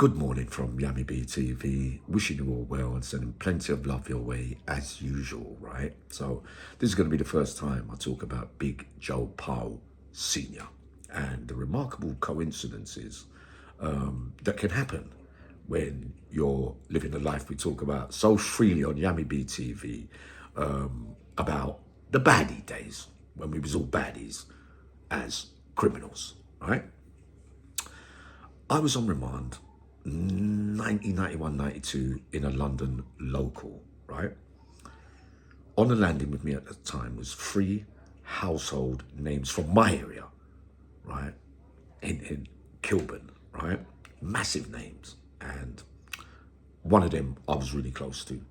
Good morning from Yummy BTV, wishing you all well and sending plenty of love your way as usual, right? So this is going to be the first time I talk about Big Joe Pyle Sr. and the remarkable coincidences that can happen when you're living the life we talk about so freely on Yummy BTV about the baddie days when we was all baddies as criminals, right? I was on remand 1991-92 in a London local, right? On the landing with me at the time was 3 household names from my area, right? In Kilburn, right? Massive names. And one of them I was really close to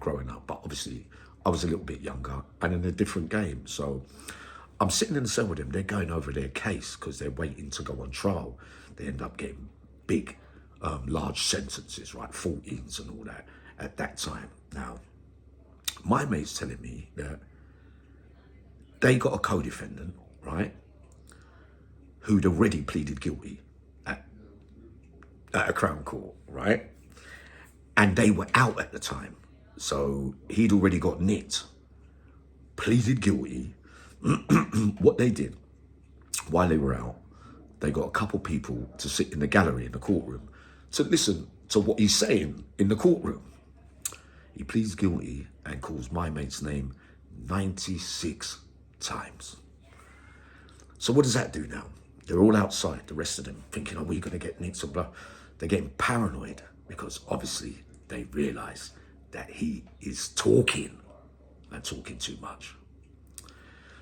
growing up, but obviously I was a little bit younger and in a different game. So I'm sitting in the cell with them. They're going over their case because they're waiting to go on trial. They end up getting big, large sentences, right? 14s and all that at that time. Now, my mate's telling me that they got a co-defendant, right? Who'd already pleaded guilty at a Crown Court, right? And they were out at the time. So he'd already got nicked, pleaded guilty. What they did while they were out, they got a couple people to sit in the gallery in the courtroom to listen to what he's saying in the courtroom. He pleads guilty and calls my mate's name 96 times. So what does that do now? They're all outside, the rest of them, thinking, are we going to get nicked or blah? They're getting paranoid because obviously they realise that he is talking and talking too much.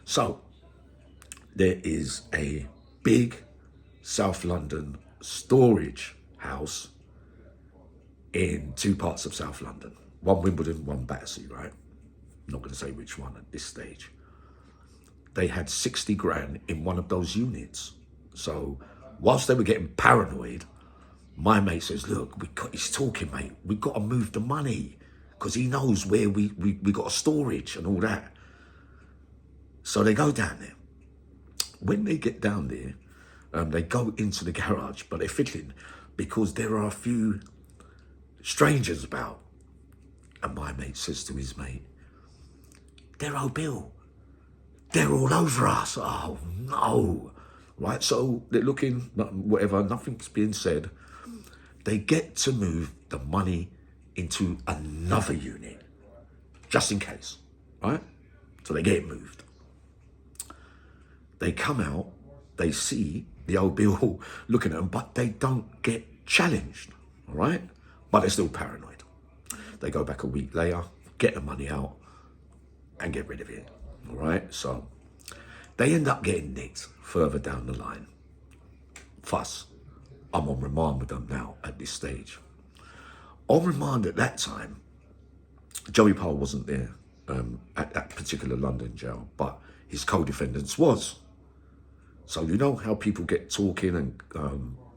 So there is a big South London storage house in 2 parts of South London. One Wimbledon, one Battersea, right? I'm not going to say which one at this stage. They had 60 grand in one of those units. So whilst they were getting paranoid, my mate says, look, he's talking, mate. We've got to move the money because he knows where we got a storage and all that. So they go down there. When they get down there, they go into the garage, but they're fiddling because there are a few strangers about. And my mate says to his mate, they're Bill. They're all over us. Oh, no. Right, so they're looking, whatever, nothing's being said. They get to move the money into another unit, just in case, right? So they get it moved. They come out, they see the old Bill looking at them, but they don't get challenged, all right? But they're still paranoid. They go back a week later, get the money out, and get rid of it, all right? So they end up getting nicked further down the line. Fuss. I'm on remand with them now at this stage. On remand at that time, Joey Pyle wasn't there at that particular London jail, but his co-defendants was. So you know how people get talking and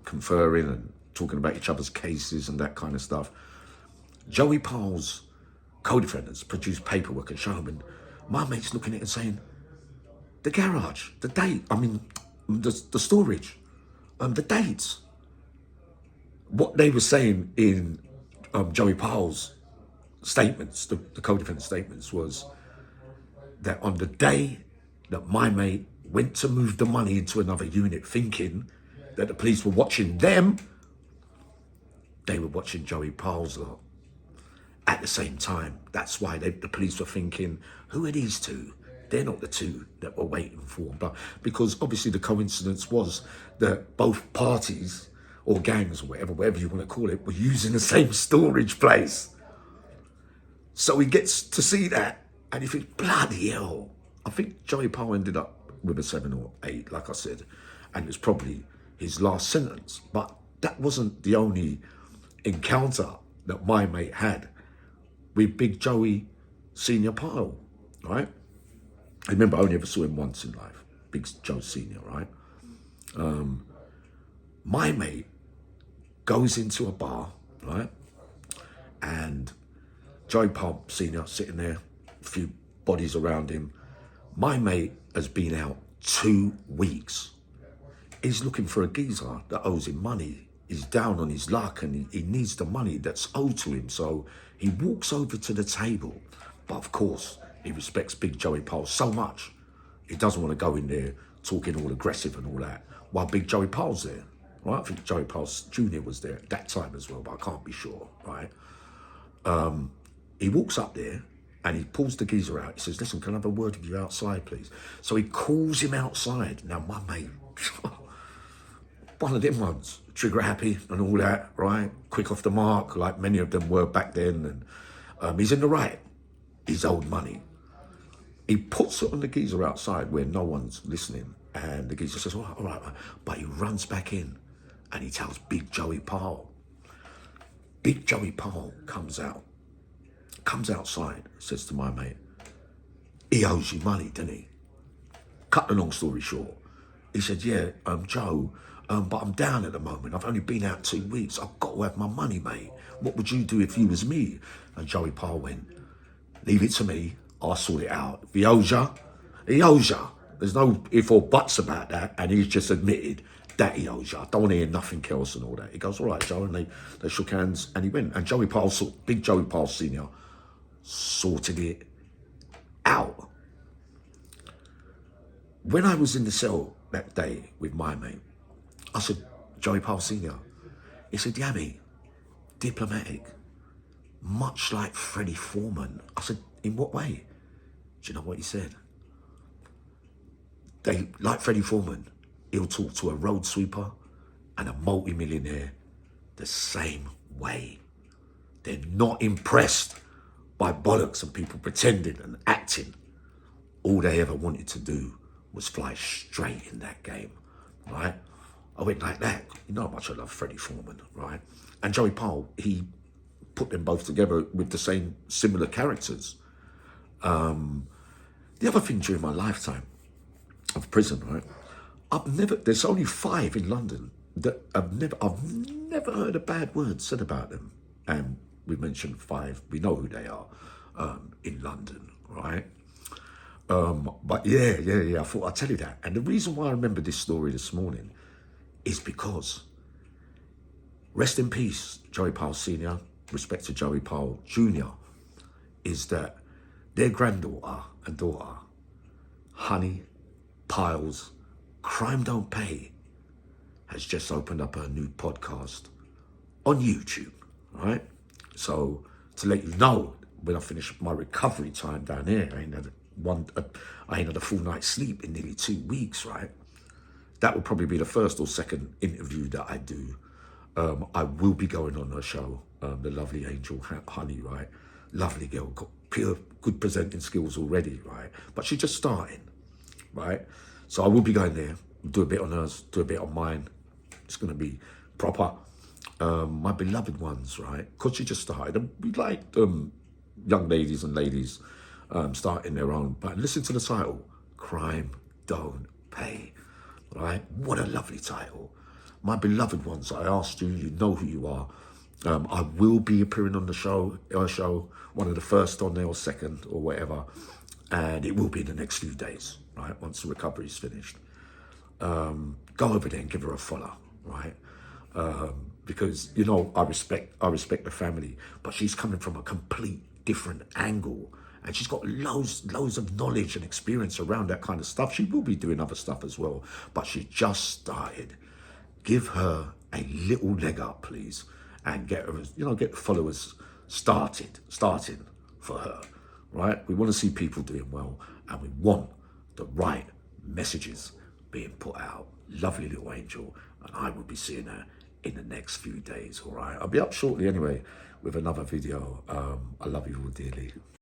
conferring and talking about each other's cases and that kind of stuff. Joey Pyle's co-defendants produced paperwork and show them, and my mate's looking at it and saying, the garage, the date, the storage, the dates. What they were saying in Joey Pyle's statements, the co-defendant statements, was that on the day that my mate went to move the money into another unit thinking that the police were watching them, they were watching Joey Pyle's lot at the same time. That's why the police were thinking, who are these two? They're not the two that were waiting for them. But because obviously the coincidence was that both parties or gangs or whatever you want to call it, were using the same storage place. So he gets to see that and he thinks, bloody hell. I think Joey Pyle ended up with a 7 or 8, like I said, and it was probably his last sentence. But that wasn't the only encounter that my mate had with Big Joey Senior Pyle, right? I remember I only ever saw him once in life, Big Joe Senior, right? My mate goes into a bar, right? And Joey Pyle Senior sitting there, a few bodies around him. My mate has been out 2 weeks. He's looking for a geezer that owes him money. he's down on his luck and he needs the money that's owed to him. So he walks over to the table. But of course, he respects Big Joey Pyle so much, he doesn't want to go in there talking all aggressive and all that, while Big Joey Pyle's there, right? I think Joey Pyle Jr. was there at that time as well, but I can't be sure, right? He walks up there and he pulls the geezer out. He says, listen, can I have a word with you outside, please? So he calls him outside. Now, my mate, one of them ones, trigger happy and all that, right? Quick off the mark, like many of them were back then. And he's in the right. He's owed money. He puts it on the geezer outside where no one's listening. And the geezer says, all right, man. But he runs back in and he tells Big Joey Pyle. Big Joey Pyle comes outside, says to my mate, he owes you money, doesn't he? Cut the long story short. He said, yeah, Joe, but I'm down at the moment. I've only been out 2 weeks. I've got to have my money, mate. What would you do if you was me? And Joey Pyle went, leave it to me. I'll sort it out. If he owes ya, he owes ya. There's no if or buts about that. And he's just admitted that he owes ya. I don't want to hear nothing else and all that. He goes, all right, Joe. And they shook hands and he went. And Joey Pyle, Big Joey Pyle Sr., sorted it out. When I was in the cell that day with my mate, I said, Joey Pyle Sr., he said, yeah, mate, diplomatic, much like Freddyforman. I said, in what way? Do you know what he said? Like Freddyforman, he'll talk to a road sweeper and a multi-millionaire the same way. They're not impressed by bollocks and people pretending and acting. All they ever wanted to do was fly straight in that game, right? I went like that. You know how much I love Freddyforman, right? And Joey Pyle, he put them both together with the same similar characters. The other thing during my lifetime of prison, right? There's only 5 in London that I've never heard a bad word said about them. And we mentioned 5, we know who they are, in London, right? But yeah, I thought I'd tell you that. And the reason why I remember this story this morning is because, rest in peace, Joey Pyle Sr., respect to Joey Pyle Jr., is that their granddaughter and daughter, Honey Pyle's Crime Don't Pay, has just opened up her new podcast on YouTube, right? So to let you know, when I finish my recovery time down here, I ain't had a full night's sleep in nearly 2 weeks, right? That will probably be the first or second interview that I do. I will be going on her show, the lovely angel Honey, right? Lovely girl, got pure good presenting skills already, right? But she's just starting, right? So I will be going there, do a bit on hers, do a bit on mine. It's going to be proper. My beloved ones, right? Because she just started. And we like young ladies and ladies starting their own. But listen to the title, Crime Don't Pay, right? What a lovely title. My beloved ones, I asked you, you know who you are. I will be appearing on the show, her show, one of the first on there or second or whatever. And it will be in the next few days, right? Once the recovery is finished. Go over there and give her a follow, right? Because, you know, I respect the family, but she's coming from a complete different angle. And she's got loads of knowledge and experience around that kind of stuff. She will be doing other stuff as well, but she just started. Give her a little leg up, please, and get her, you know, get the followers starting for her, right? We want to see people doing well, and we want the right messages being put out. Lovely little angel, and I will be seeing her in the next few days, all right? I'll be up shortly anyway with another video. I love you all dearly.